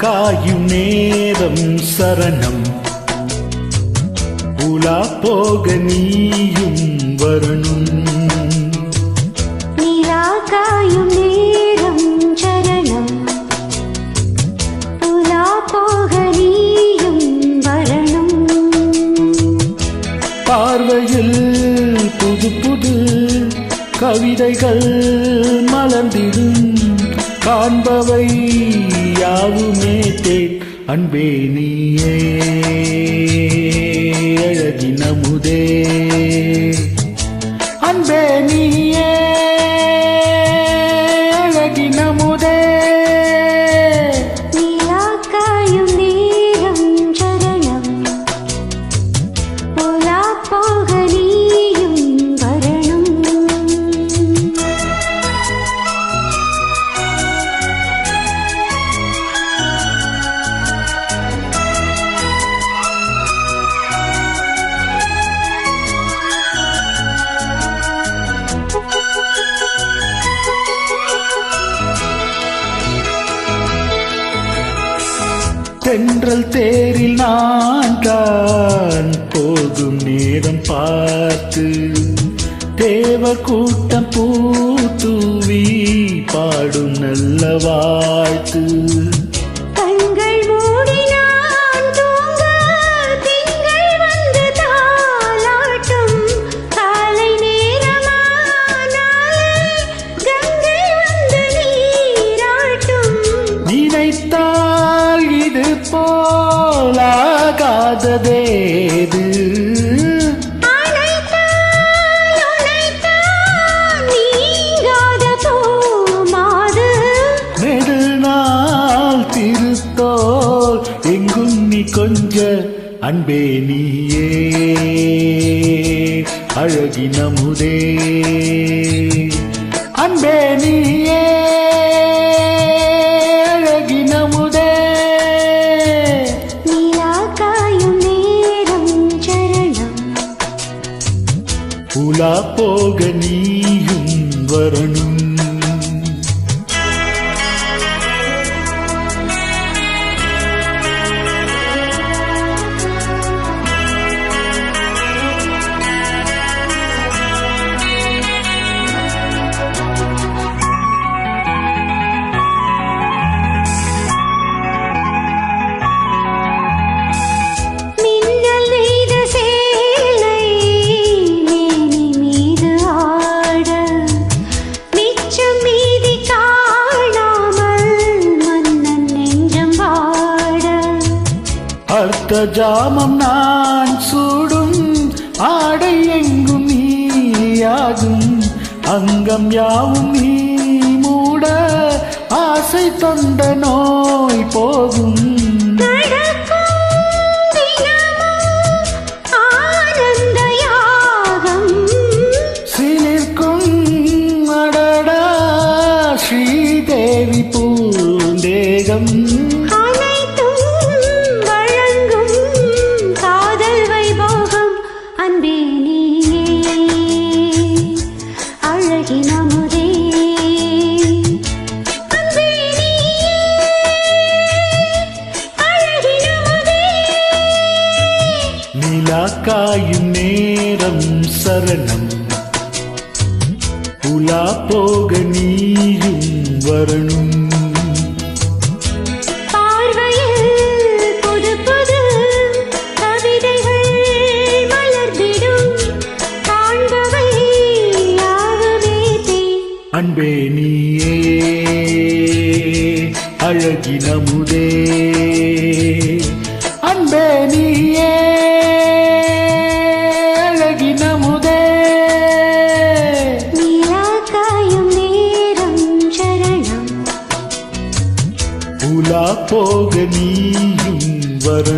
காயும் நேரம் சரணம் உலா போக நீயும் வரணும். நிலா காயும் நேரம் சரணம் உலா போக நீயும் வரணும். பார்வையில் புது புது கவிதைகள் மலர்ந்திடும். காண்பவை யாவுமே தேன் அன்பே நீயே அழகின் அமுதே. அன்பே நீயே அழகின் அமுதே. நிலா காயும் நேரம் சரணம் உலா போக நீயும் வரணும். தென்றல் தேரில் நான் தான் போகும் நேரம் பார்த்து தேவ கூட்டம் பூத்தூவி பாடும் நல்ல வாழ்த்து. கண்கள் மூடி நான் தூங்க திங்கள் வந்து தாலாட்டும். காலை நேரமானாலே கங்கை வந்து நீராட்டும். நினைத்தால் இது போலாகாததேது. நீங்காத போமாது நெடுநாள் திருத்தோல் எங்கும் நீ கொஞ்ச அன்பே நீயே அழகின் அமுதே. அன்பே நீயே அழகின் அமுதே. நிலா காயும் நேரம் சரணம் உலா போக நீயும் வரணும். மின்னல் நெய்த சேலை மேனி மீது ஆட மிச்சம் மீதி காணாமல் மன்னன் நெஞ்சம் வாட. அர்த்த ஜாமம் நான் சூடும் ஆடை எங்கும் நீயாகும். அங்கம் யாவும் நீ மூட ஆசை தொண்ட நோய் போகும். ஆனந்த யாகம் சிலிர்க்கும் அடடா ஸ்ரீதேவி பூந்தேகம். அனைத்தும் வழங்கும் காதல் வைபோகம். அன்பே நீயே அழகின் அமுதே. அன்பே நீயே அழகின் அமுதே. நிலா காயும் நேரம் சரணம் உலா போக நீயும் வரணும். பார்வையில் புது புது கவிதைகள் மலர்ந்திடும். காண்பவை யாவுமே தேன் அன்பே நீயே அழகின் அமுதே. அன்பே நீயே அழகின் அமுதே. நிலா காயும் நேரம் சரணம் உலா போக நீயும் வரணும்.